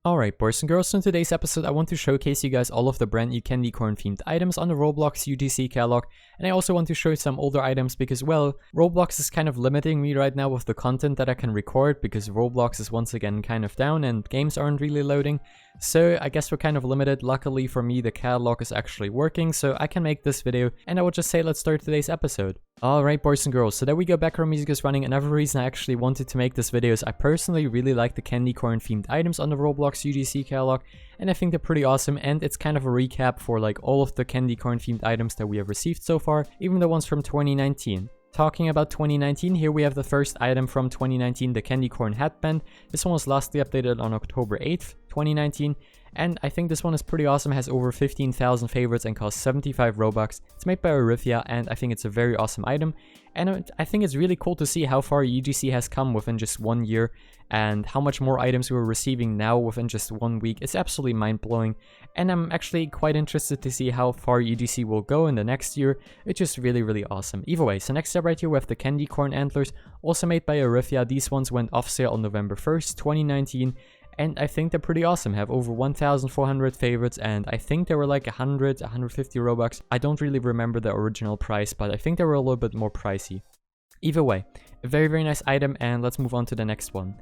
Alright boys and girls, so in today's episode I want to showcase you guys all of the brand new candy corn themed items on the Roblox UGC Catalog, and I also want to show you some older items because, well, Roblox is kind of limiting me right now with the content that I can record because Roblox is once again kind of down and games aren't really loading. So I guess we're kind of limited. Luckily for me, the catalog is actually working, so I can make this video, and I will just say let's start today's episode. Alright boys and girls, so there we go, background music is running. Another reason I actually wanted to make this video is I personally really like the candy corn themed items on the Roblox UGC catalog, and I think they're pretty awesome, and it's kind of a recap for like all of the candy corn themed items that we have received so far, even the ones from 2019. Talking about 2019, here we have the first item from 2019, the candy corn headband. This one was lastly updated on October 8th, 2019. And I think this one is pretty awesome, has over 15,000 favorites and costs 75 Robux. It's made by Orifia and I think it's a very awesome item. And I think it's really cool to see how far UGC has come within just 1 year and how much more items we're receiving now within just 1 week. It's absolutely mind-blowing, and I'm actually quite interested to see how far UGC will go in the next year. It's just really awesome. Either way, so next up right here we have the candy corn antlers, also made by Orifia. These ones went off sale on November 1st, 2019. And I think they're pretty awesome, have over 1,400 favorites, and I think they were like 150 Robux. I don't really remember the original price, but I think they were a little bit more pricey. Either way, a very nice item, and let's move on to the next one.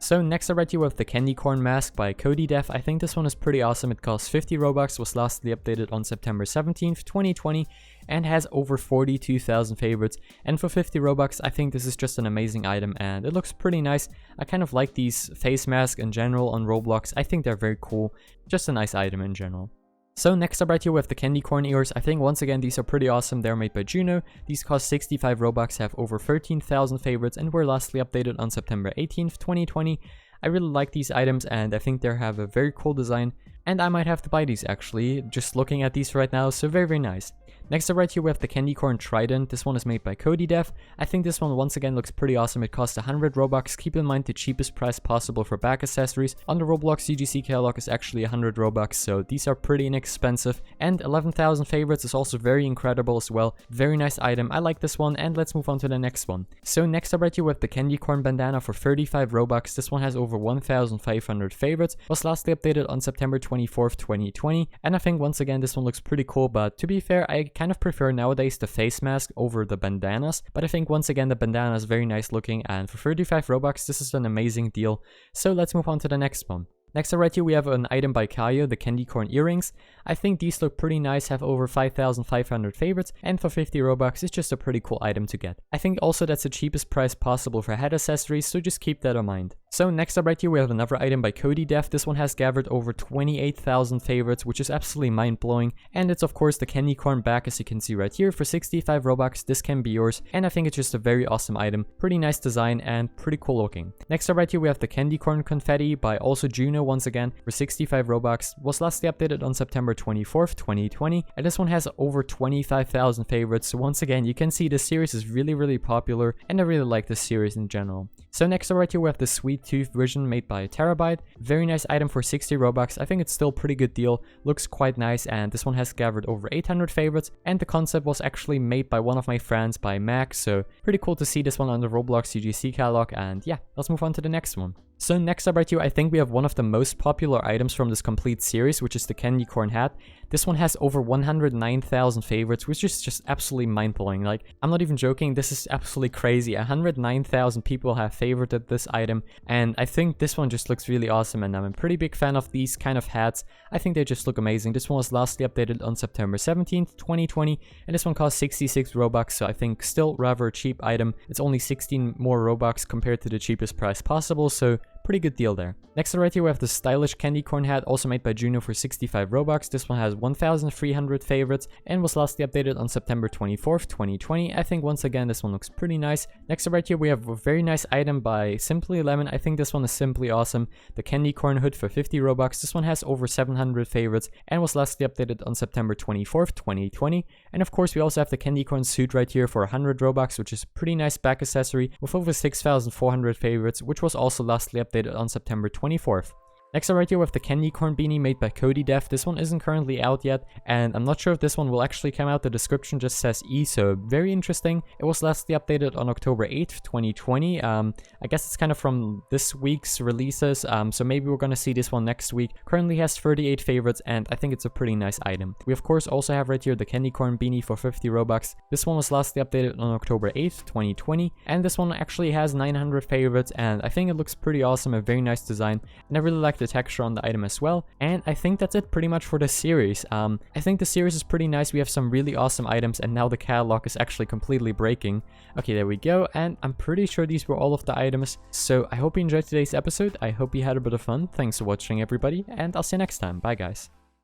So next I read you with the candy corn mask by Cody Def. I think this one is pretty awesome. It costs 50 Robux, was lastly updated on September 17th, 2020, and has over 42,000 favorites. And for 50 Robux, I think this is just an amazing item, and it looks pretty nice. I kind of like these face masks in general on Roblox. I think they're very cool. Just a nice item in general. So next up right here we have the candy corn ears. I think once again these are pretty awesome. They're made by Juno. These cost 65 Robux, have over 13,000 favorites, and were lastly updated on September 18th, 2020. I really like these items and I think they have a very cool design, and I might have to buy these actually, just looking at these right now, so very nice. Next up right here we have the candy corn trident. This one is made by Cody Def. I think this one once again looks pretty awesome. It costs 100 Robux. Keep in mind the cheapest price possible for back accessories on the Roblox UGC catalog is actually 100 Robux, so these are pretty inexpensive. And 11,000 favorites is also very incredible as well. Very nice item. I like this one, and let's move on to the next one. So next up right here we have the candy corn bandana for 35 Robux. This one has over 1,500 favorites. Was lastly updated on September 24th, 2020. And I think once again this one looks pretty cool, but to be fair, I kind of prefer nowadays the face mask over the bandanas, but I think once again the bandana is very nice looking, and for 35 Robux this is an amazing deal. So let's move on to the next one. Next up right here we have an item by Kayo, the candy corn earrings. I think these look pretty nice, have over 5,500 favorites, and for 50 Robux it's just a pretty cool item to get. I think also that's the cheapest price possible for head accessories, so just keep that in mind. So next up right here we have another item by Cody Def. This one has gathered over 28,000 favorites, which is absolutely mind-blowing, and it's of course the candy corn bag, as you can see right here. For 65 Robux this can be yours, and I think it's just a very awesome item. Pretty nice design and pretty cool looking. Next up right here we have the candy corn confetti by also Juno once again for 65 Robux. Was lastly updated on September 24th, 2020, and this one has over 25,000 favorites. So once again you can see this series is really popular, and I really like this series in general. So next up right here we have the Sweet Tooth version made by Terabyte. Very nice item for 60 Robux. I think it's still a pretty good deal. Looks quite nice, and this one has gathered over 800 favorites, and the concept was actually made by one of my friends, by Max, so pretty cool to see this one on the Roblox UGC catalog. And yeah, let's move on to the next one. So next up right here I think we have one of the most popular items from this complete series, which is the candy corn hat. This one has over 109,000 favorites, which is just absolutely mind-blowing. Like, I'm not even joking, this is absolutely crazy. 109,000 people have favorited this item, and I think this one just looks really awesome, and I'm a pretty big fan of these kind of hats. I think they just look amazing. This one was lastly updated on September 17th, 2020, and this one cost 66 Robux, so I think still rather a cheap item. It's only 16 more Robux compared to the cheapest price possible, so pretty good deal there. Next right here we have the stylish candy corn hat, also made by Juno for 65 Robux. This one has 1,300 favorites and was lastly updated on September 24th, 2020. I think once again this one looks pretty nice. Next right here we have a very nice item by Simply Lemon. I think this one is simply awesome. The candy corn hood for 50 Robux. This one has over 700 favorites and was lastly updated on September 24th, 2020. And of course we also have the candy corn suit right here for 100 Robux, which is a pretty nice back accessory with over 6,400 favorites, which was also lastly updated on September 24th. Next up right here with the candy corn beanie made by Cody Dev. This one isn't currently out yet, and I'm not sure if this one will actually come out. The description just says E, so very interesting. It was lastly updated on October 8th, 2020. I guess it's kind of from this week's releases, so maybe we're gonna see this one next week. Currently has 38 favorites, and I think it's a pretty nice item. We of course also have right here the candy corn beanie for 50 Robux. This one was lastly updated on October 8th, 2020, and this one actually has 900 favorites, and I think it looks pretty awesome, a very nice design, and I really like the texture on the item as well. And I think that's it pretty much for this series. I think the series is pretty nice. We have some really awesome items, and now the catalog is actually completely breaking. Okay, there we go, and I'm pretty sure these were all of the items. So I hope you enjoyed today's episode. I hope you had a bit of fun. Thanks for watching, everybody, and I'll see you next time. Bye, guys.